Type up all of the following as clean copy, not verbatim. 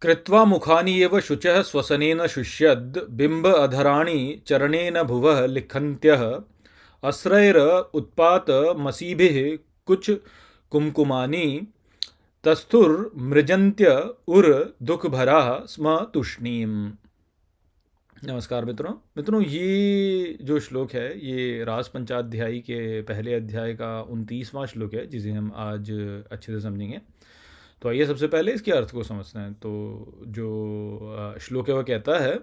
कृत्वा मुखानि एव शुचः श्वसनेन शुष्यद् बिम्ब अधराणि चरणेन भुवः लिखन्त्यः अस्रैर उत्पात मसीभिः कुच कुमकुमानि तस्थुर्मृजन्त्य उर दुःखभराः स्म तूष्णीम्। नमस्कार मित्रों, ये जो श्लोक है ये रास पंचाध्यायी के पहले अध्याय का 29वां श्लोक है, जिसे हम आज अच्छे से समझेंगे। तो आइए सबसे पहले इसके अर्थ को समझते हैं। तो जो श्लोक है वह कहता है,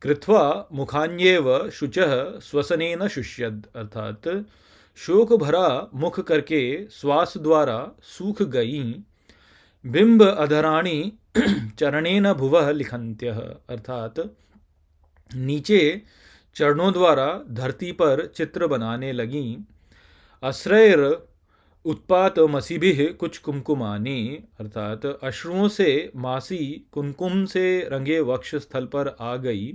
कृत्वा मुखान्येव शुचः श्वसनेन शुष्यद, अर्थात शोक भरा मुख करके श्वास द्वारा सूख गई। बिंब अधराणी चरणेन भुवः लिखन्त्यः, अर्थात नीचे चरणों द्वारा धरती पर चित्र बनाने लगी। अश्रैर उत्पात मसीभिः कुछ कुमकुमानी, अर्थात अश्रुओं से मासी कुमकुम से रंगे वक्ष स्थल पर आ गई।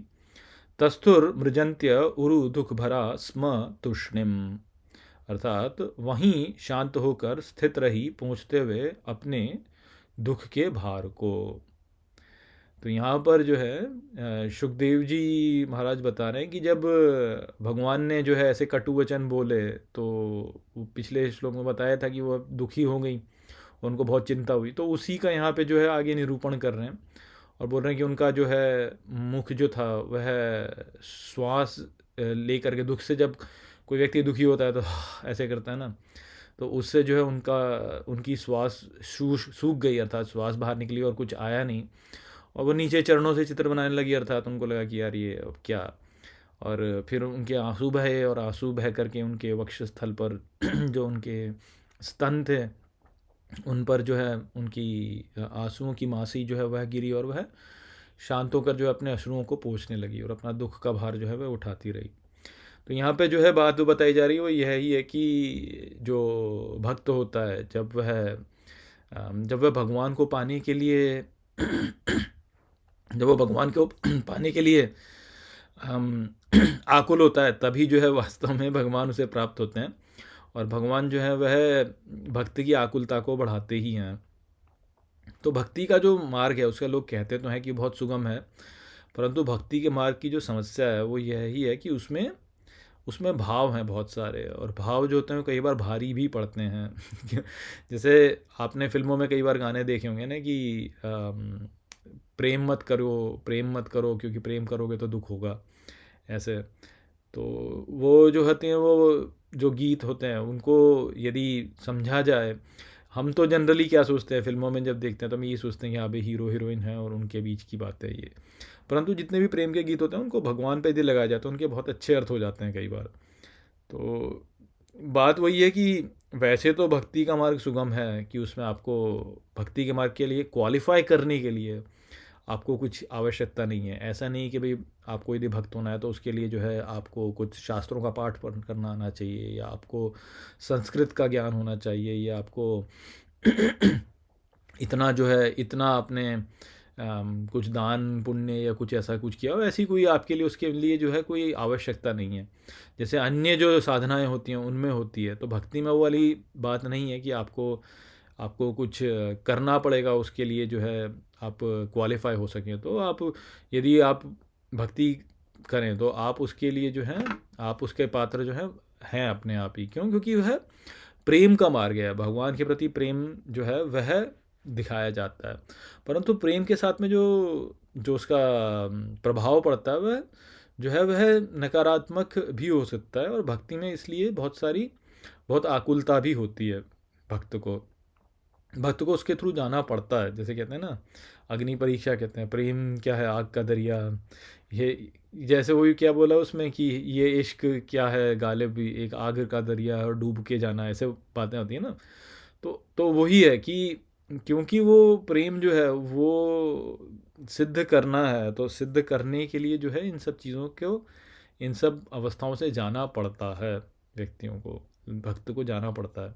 तस्थुर मृजंत्य उरु दुख भरा स्म तूष्णिम, अर्थात वहीं शांत होकर स्थित रही, पहुँचते हुए अपने दुख के भार को। तो यहाँ पर जो है सुखदेव जी महाराज बता रहे हैं कि जब भगवान ने जो है ऐसे कटु वचन बोले तो पिछले श्लोक में बताया था कि वो दुखी हो गई, उनको बहुत चिंता हुई। तो उसी का यहाँ पे जो है आगे निरूपण कर रहे हैं और बोल रहे हैं कि उनका जो है मुख जो था वह श्वास लेकर के, दुख से जब कोई व्यक्ति दुखी होता है तो ऐसे करता है ना, तो उससे जो है उनकी श्वास सूख गई, अर्थात श्वास बाहर निकली और कुछ आया नहीं। और वो नीचे चरणों से चित्र बनाने लगी, अर्थात उनको लगा कि यार ये अब क्या। और फिर उनके आंसू बहे और आंसू बह करके उनके वक्षस्थल पर जो उनके स्तन थे उन पर जो है उनकी आंसुओं की मासी जो है वह गिरी और वह शांत होकर जो है अपने अश्रुओं को पोंछने लगी और अपना दुख का भार जो है वह उठाती रही। तो यहाँ पे जो है बात जो बताई जा रही है वो यह ही है कि जो भक्त होता है जब वह भगवान को पाने के लिए जब वो भगवान को पाने के लिए आकुल होता है, तभी जो है वास्तव में भगवान उसे प्राप्त होते हैं। और भगवान जो है वह भक्ति की आकुलता को बढ़ाते ही हैं। तो भक्ति का जो मार्ग है उसका लोग कहते तो हैं कि बहुत सुगम है, परंतु भक्ति के मार्ग की जो समस्या है वो यह ही है कि उसमें उसमें भाव हैं बहुत सारे, और भाव जो होते हैं कई बार भारी भी पड़ते हैं। जैसे आपने फिल्मों में कई बार गाने देखे होंगे ना कि प्रेम मत करो क्योंकि प्रेम करोगे तो दुख होगा, ऐसे। तो वो जो होते हैं, वो जो गीत होते हैं उनको यदि समझा जाए, हम तो जनरली क्या सोचते हैं फिल्मों में जब देखते हैं तो हम ये सोचते हैं कि हाँ भाई हीरो हीरोइन है और उनके बीच की बात है ये, परंतु जितने भी प्रेम के गीत होते हैं उनको भगवान पे यदि लगाया जाए तो उनके बहुत अच्छे अर्थ हो जाते हैं कई बार। तो बात वही है कि वैसे तो भक्ति का मार्ग सुगम है कि उसमें आपको भक्ति के मार्ग के लिए क्वालिफाई करने के लिए आपको कुछ आवश्यकता नहीं है। ऐसा नहीं कि भाई आपको यदि भक्त होना है तो उसके लिए जो है आपको कुछ शास्त्रों का पाठ करना आना चाहिए, या आपको संस्कृत का ज्ञान होना चाहिए, या आपको इतना आपने कुछ दान पुण्य या कुछ ऐसा कुछ किया हो, ऐसी कोई आपके लिए उसके लिए जो है कोई आवश्यकता नहीं है। जैसे अन्य जो साधनाएं होती हैं उनमें होती है, तो भक्ति में वो वाली बात नहीं है कि आपको आपको कुछ करना पड़ेगा उसके लिए जो है आप क्वालिफाई हो सकें। तो यदि आप भक्ति करें तो आप उसके लिए जो है आप उसके पात्र जो हैं अपने आप ही। क्यों? क्योंकि वह प्रेम का मार्ग है, भगवान के प्रति प्रेम जो है वह दिखाया जाता है। परंतु प्रेम के साथ में जो जो उसका प्रभाव पड़ता है वह नकारात्मक भी हो सकता है, और भक्ति में इसलिए बहुत आकुलता भी होती है। भक्त को उसके थ्रू जाना पड़ता है। जैसे कहते हैं ना, अग्नि परीक्षा कहते हैं, प्रेम क्या है, आग का दरिया। ये जैसे वही क्या बोला उसमें कि ये इश्क क्या है, गालिब एक आग का दरिया और डूब के जाना, ऐसे बातें होती हैं ना। तो वही है कि क्योंकि वो प्रेम जो है वो सिद्ध करना है, तो सिद्ध करने के लिए जो है इन सब चीज़ों को, इन सब अवस्थाओं से जाना पड़ता है, व्यक्तियों को, भक्त को जाना पड़ता है।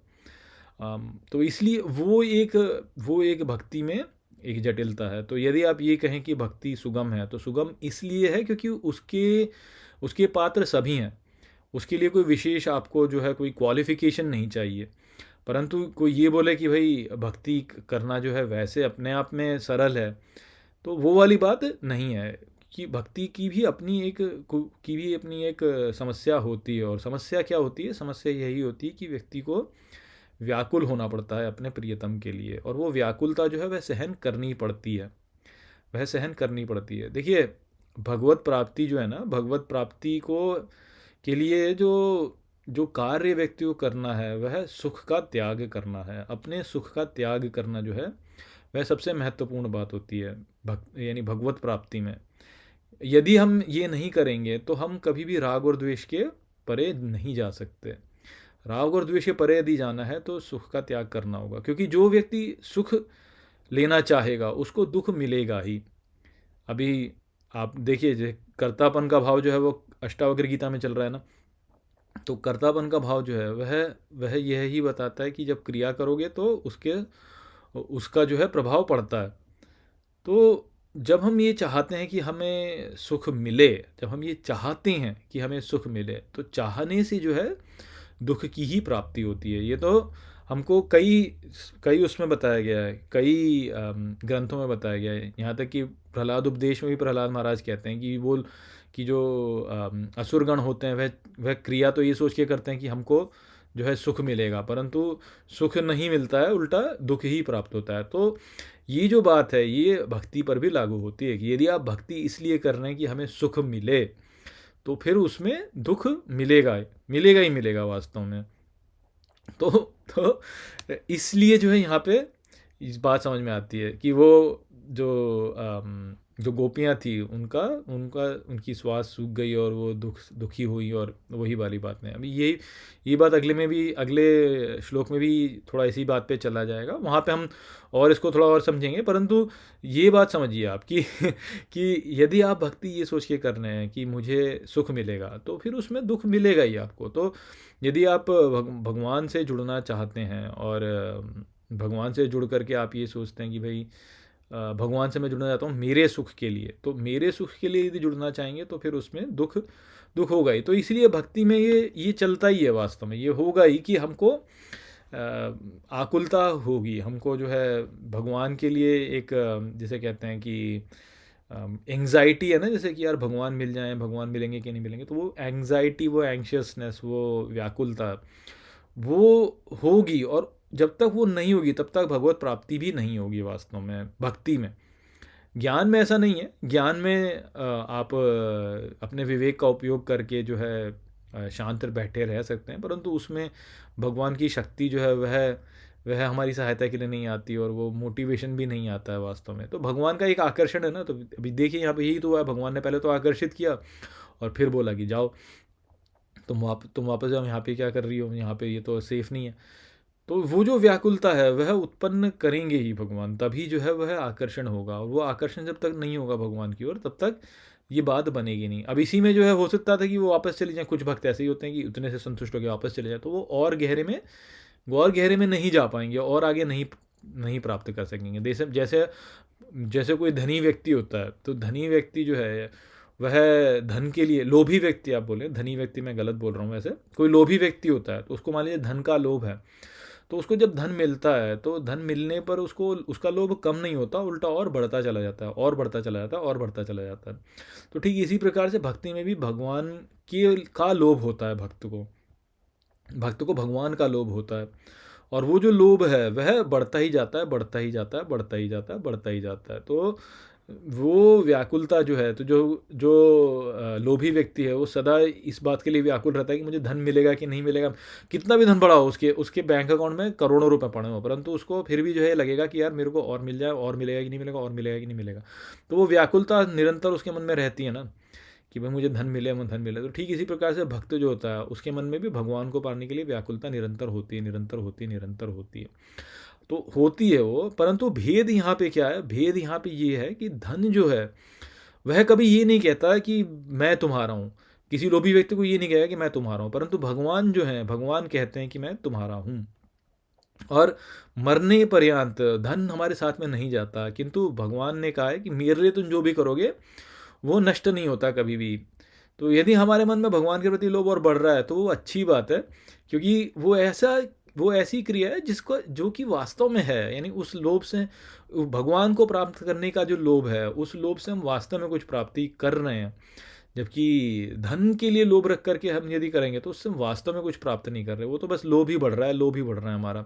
तो इसलिए वो एक भक्ति में एक जटिलता है। तो यदि आप ये कहें कि भक्ति सुगम है, तो सुगम इसलिए है क्योंकि उसके उसके पात्र सभी हैं। उसके लिए कोई विशेष आपको जो है कोई क्वालिफिकेशन नहीं चाहिए। परंतु कोई ये बोले कि भाई भक्ति करना जो है वैसे अपने आप में सरल है, तो वो वाली बात नहीं है कि भक्ति की भी अपनी एक समस्या होती है। और समस्या क्या होती है? समस्या यही होती है कि व्यक्ति को व्याकुल होना पड़ता है अपने प्रियतम के लिए, और वो व्याकुलता जो है वह सहन करनी पड़ती है, वह सहन करनी पड़ती है। देखिए, भगवत प्राप्ति जो है ना, भगवत प्राप्ति को के लिए जो जो कार्य व्यक्ति को करना है वह सुख का त्याग करना है। अपने सुख का त्याग करना जो है वह सबसे महत्वपूर्ण बात होती है भक्त यानी भगवत प्राप्ति में। यदि हम ये नहीं करेंगे तो हम कभी भी राग और द्वेष के परे नहीं जा सकते। राग और द्वेष के परे यदि जाना है तो सुख का त्याग करना होगा, क्योंकि जो व्यक्ति सुख लेना चाहेगा उसको दुख मिलेगा ही। अभी आप देखिए, कर्तापन का भाव जो है वो अष्टावक्र गीता में चल रहा है ना, तो कर्तापन का भाव जो है वह यह ही बताता है कि जब क्रिया करोगे तो उसका जो है प्रभाव पड़ता है। तो जब हम ये चाहते हैं कि हमें सुख मिले, जब हम ये चाहते हैं कि हमें सुख मिले, तो चाहने से जो है दुख की ही प्राप्ति होती है। ये तो हमको कई कई उसमें बताया गया है, कई ग्रंथों में बताया गया है। यहाँ तक कि प्रहलाद उपदेश में भी प्रहलाद महाराज कहते हैं कि जो असुरगण होते हैं वह क्रिया तो ये सोच के करते हैं कि हमको जो है सुख मिलेगा, परंतु सुख नहीं मिलता है, उल्टा दुख ही प्राप्त होता है। तो ये जो बात है ये भक्ति पर भी लागू होती है कि यदि आप भक्ति इसलिए कर रहे हैं कि हमें सुख मिले, तो फिर उसमें दुख मिलेगा ही मिलेगा वास्तव में। तो इसलिए जो है यहाँ पे इस बात समझ में आती है कि वो जो गोपियाँ थी उनकी श्वास सूख गई और वो दुखी हुई, और वही वाली बात नहीं। अभी ये बात अगले श्लोक में भी थोड़ा इसी बात पे चला जाएगा, वहाँ पे हम और इसको थोड़ा और समझेंगे। परंतु ये बात समझिए आप कि यदि आप भक्ति ये सोच के कर रहे हैं कि मुझे सुख मिलेगा, तो फिर उसमें दुख मिलेगा ही आपको। तो यदि आप भगवान से जुड़ना चाहते हैं और भगवान से जुड़ करके आप ये सोचते हैं कि भाई भगवान से मैं जुड़ना चाहता हूँ मेरे सुख के लिए, तो मेरे सुख के लिए यदि जुड़ना चाहेंगे तो फिर उसमें दुख होगा ही। तो इसलिए भक्ति में ये चलता ही है, वास्तव में ये होगा ही कि हमको आकुलता होगी, हमको जो है भगवान के लिए एक जैसे कहते हैं कि एंग्जाइटी है ना, जैसे कि यार भगवान मिल जाएं, भगवान मिलेंगे कि नहीं मिलेंगे, तो वो एंग्जाइटी, वो एंशियसनेस, वो व्याकुलता वो होगी। और जब तक वो नहीं होगी तब तक भगवत प्राप्ति भी नहीं होगी वास्तव में भक्ति में। ज्ञान में ऐसा नहीं है, ज्ञान में आप अपने विवेक का उपयोग करके जो है शांत बैठे रह सकते हैं, परंतु उसमें भगवान की शक्ति जो है वह हमारी सहायता के लिए नहीं आती, और वो मोटिवेशन भी नहीं आता है वास्तव में। तो भगवान का एक आकर्षण है ना, तो अभी देखिए यहाँ पे यही तो हुआ, भगवान ने पहले तो आकर्षित किया और फिर बोला कि जाओ तुम वापस जाओ, यहाँ पे क्या कर रही हो, यहाँ पे ये तो सेफ नहीं है। तो वो जो व्याकुलता है वह उत्पन्न करेंगे ही भगवान, तभी जो है वह आकर्षण होगा, और वो आकर्षण जब तक नहीं होगा भगवान की ओर तब तक ये बात बनेगी नहीं। अब इसी में जो है हो सकता था कि वो वापस चले जाएं, कुछ भक्त ऐसे ही होते हैं कि उतने से संतुष्ट होकर वापस चले जाए, तो वो और गहरे में नहीं जा पाएंगे और आगे नहीं प्राप्त कर सकेंगे। जैसे जैसे जैसे कोई धनी व्यक्ति होता है, तो धनी व्यक्ति जो है वह धन के लिए, लोभी व्यक्ति आप बोले, धनी व्यक्ति मैं गलत बोल रहा हूँ, वैसे कोई लोभी व्यक्ति होता है तो उसको मान लीजिए धन का लोभ है, तो उसको जब धन मिलता है तो धन मिलने पर उसको उसका लोभ कम नहीं होता, उल्टा और बढ़ता चला जाता है, और बढ़ता चला जाता है, और बढ़ता चला जाता है। तो ठीक इसी प्रकार से भक्ति में भी भगवान के का लोभ होता है, भक्त को भगवान का लोभ होता है, और वो जो लोभ है वह बढ़ता ही जाता है, बढ़ता ही जाता है, बढ़ता ही जाता है, बढ़ता ही जाता है। तो वो व्याकुलता जो है, तो जो जो लोभी व्यक्ति है वो सदा इस बात के लिए व्याकुल रहता है कि मुझे धन मिलेगा कि नहीं मिलेगा। कितना भी धन पड़ा हो, उसके बैंक अकाउंट में करोड़ों रुपए पड़े हो, परंतु उसको फिर भी जो है लगेगा कि यार मेरे को और मिल जाए, और मिलेगा कि नहीं मिलेगा, और मिलेगा कि नहीं मिलेगा। तो वो व्याकुलता निरंतर उसके मन में रहती है ना, कि भाई मुझे धन मिले, मुझे धन मिले। तो ठीक इसी प्रकार से भक्त जो होता है उसके मन में भी भगवान को पाने के लिए व्याकुलता निरंतर होती है, निरंतर होती है, निरंतर होती है। तो होती है वो, परंतु भेद यहाँ पे क्या है? भेद यहाँ पे ये है कि धन जो है वह कभी ये नहीं कहता कि मैं तुम्हारा हूँ, किसी लोभी व्यक्ति को ये नहीं कहेगा कि मैं तुम्हारा हूँ, परंतु भगवान जो है, भगवान कहते हैं कि मैं तुम्हारा हूँ। और मरने पर्यंत धन हमारे साथ में नहीं जाता, किंतु भगवान ने कहा है कि मेरे लिए तुम जो भी करोगे वो नष्ट नहीं होता कभी भी। तो यदि हमारे मन में भगवान के प्रति लोभ और बढ़ रहा है तो वो अच्छी बात है, क्योंकि वो वो ऐसी क्रिया है जिसको जो कि वास्तव में है, यानी उस लोभ से, भगवान को प्राप्त करने का जो लोभ है, उस लोभ से हम वास्तव में कुछ प्राप्ति कर रहे हैं। जबकि धन के लिए लोभ रख करके हम यदि करेंगे तो उससे हम वास्तव में कुछ प्राप्त नहीं कर रहे, वो तो बस लोभ ही बढ़ रहा है, लोभ ही बढ़ रहा है हमारा।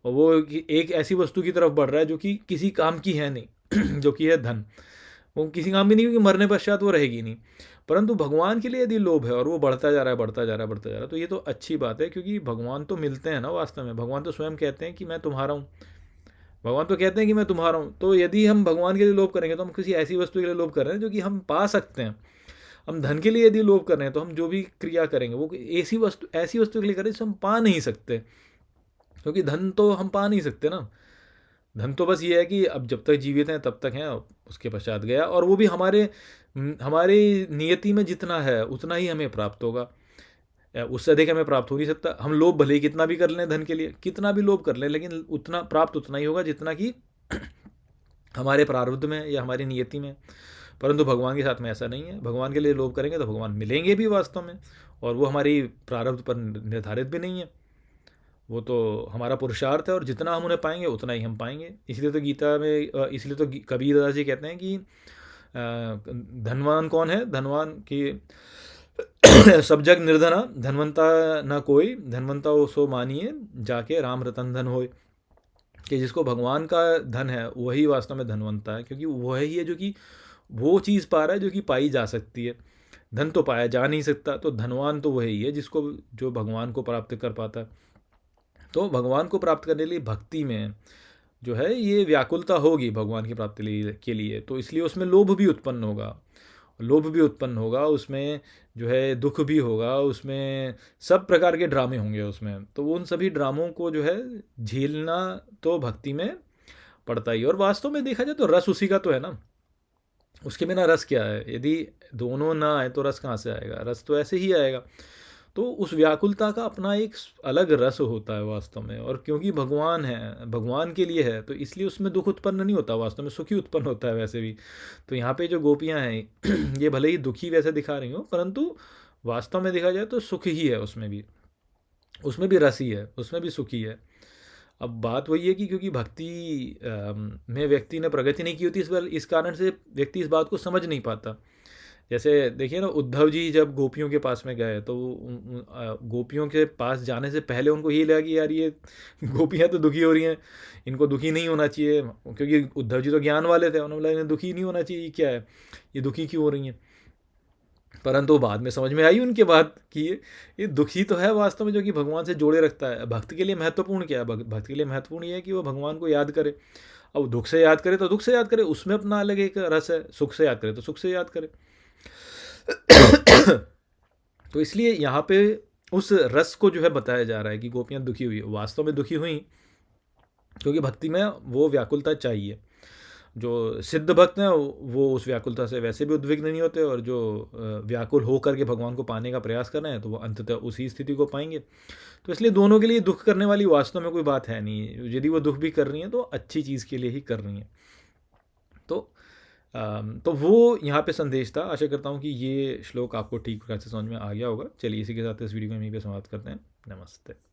और वो एक ऐसी वस्तु की तरफ बढ़ रहा है जो कि किसी काम की है नहीं जो कि है धन। वो किसी काम की नहीं, क्योंकि मरने पश्चात वो रहेगी नहीं। परंतु भगवान के लिए यदि लोभ है और वो बढ़ता जा रहा है, बढ़ता जा रहा है, बढ़ता जा रहा है, तो ये तो अच्छी बात है, क्योंकि भगवान तो मिलते हैं ना वास्तव में। भगवान तो स्वयं कहते हैं कि मैं तुम्हारा हूँ। भगवान तो कहते हैं कि मैं तुम्हारा हूँ। तो यदि हम भगवान के लिए लोभ करेंगे तो हम किसी ऐसी वस्तु के लिए लोभ कर रहे हैं जो कि हम पा सकते हैं। हम धन के लिए यदि लोभ कर रहे हैं तो हम जो भी क्रिया करेंगे वो ऐसी वस्तु के लिए करें जिसे हम पा नहीं सकते, क्योंकि धन तो हम पा नहीं सकते ना। धन तो बस ये है कि अब जब तक जीवित हैं तब तक हैं, उसके पश्चात गया, और वो भी हमारी नियति में जितना है उतना ही हमें प्राप्त होगा। उससे अधिक हमें प्राप्त हो नहीं सकता। हम लोभ भले ही कितना भी कर लें धन के लिए, कितना भी लोभ कर लें, लेकिन उतना प्राप्त उतना ही होगा जितना कि हमारे प्रारब्ध में या हमारी नियति में। परंतु भगवान के साथ में ऐसा नहीं है। भगवान के लिए लोभ करेंगे तो भगवान मिलेंगे भी वास्तव में, और वो हमारी प्रारब्ध पर निर्धारित भी नहीं है। वो तो हमारा पुरुषार्थ है, और जितना हम उन्हें पाएंगे उतना ही हम पाएंगे। इसलिए तो गीता में इसलिए तो कबीरदास जी कहते हैं कि धनवान कौन है, धनवान की सब जग निर्धना, धनवंता ना कोई, धनवंता वो सो मानिए जाके राम रतन धन होए। कि जिसको भगवान का धन है वही वास्तव में धनवंता है, क्योंकि वही है जो कि वो चीज़ पा रहा है जो कि पाई जा सकती है। धन तो पाया जा नहीं सकता, तो धनवान तो वही है जिसको जो भगवान को प्राप्त कर पाता है। तो भगवान को प्राप्त करने के लिए भक्ति में जो है ये व्याकुलता होगी भगवान की प्राप्ति के लिए, तो इसलिए उसमें लोभ भी उत्पन्न होगा। लोभ भी उत्पन्न होगा उसमें, जो है दुख भी होगा उसमें, सब प्रकार के ड्रामे होंगे उसमें। तो उन सभी ड्रामों को जो है झेलना तो भक्ति में पड़ता ही। और वास्तव में देखा जाए तो रस उसी का तो है ना। उसके बिना रस क्या है? यदि दोनों ना आए तो रस कहाँ से आएगा? रस तो ऐसे ही आएगा। तो उस व्याकुलता का अपना एक अलग रस होता है वास्तव में। और क्योंकि भगवान है, भगवान के लिए है, तो इसलिए उसमें दुख उत्पन्न नहीं होता, वास्तव में सुखी उत्पन्न होता है वैसे भी। तो यहाँ पे जो गोपियाँ हैं ये भले ही दुखी वैसे दिखा रही हो, परंतु वास्तव में देखा जाए तो सुख ही है उसमें भी। उसमें भी रस ही है, उसमें भी सुखी है। अब बात वही है कि क्योंकि भक्ति में व्यक्ति ने प्रगति नहीं की होती, इस कारण से व्यक्ति इस बात को समझ नहीं पाता। जैसे देखिए ना, उद्धव जी जब गोपियों के पास में गए तो गोपियों के पास जाने से पहले उनको ये लगा कि यार ये गोपियाँ तो दुखी हो रही हैं, इनको दुखी नहीं होना चाहिए, क्योंकि उद्धव जी तो ज्ञान वाले थे। उन्होंने बोला इन्हें दुखी नहीं होना चाहिए, क्या है ये दुखी क्यों हो रही हैं? परंतु बाद में समझ में आई उनके बात कि ये दुखी तो है वास्तव में, जो कि भगवान से जोड़े रखता है। भक्त के लिए महत्वपूर्ण क्या है? भक्त के लिए महत्वपूर्ण ये है कि वो भगवान को याद करे। अब दुख से याद करे तो दुख से याद करे, उसमें अपना अलग एक रस है। सुख से याद करे तो सुख से याद करे। तो इसलिए यहाँ पे उस रस को जो है बताया जा रहा है कि गोपियाँ दुखी हुई, वास्तव में दुखी हुई क्योंकि भक्ति में वो व्याकुलता चाहिए। जो सिद्ध भक्त हैं वो उस व्याकुलता से वैसे भी उद्विग्न नहीं होते, और जो व्याकुल हो करके भगवान को पाने का प्रयास कर रहे हैं तो वो अंततः उसी स्थिति को पाएंगे। तो इसलिए दोनों के लिए दुख करने वाली वास्तव में कोई बात है नहीं। यदि वो दुख भी कर रही हैं तो अच्छी चीज़ के लिए ही कर रही हैं। तो वो यहाँ पे संदेश था। आशा करता हूँ कि ये श्लोक आपको ठीक प्रकार से समझ में आ गया होगा। चलिए इसी के साथ इस वीडियो को यहीं पे समाप्त करते हैं। नमस्ते।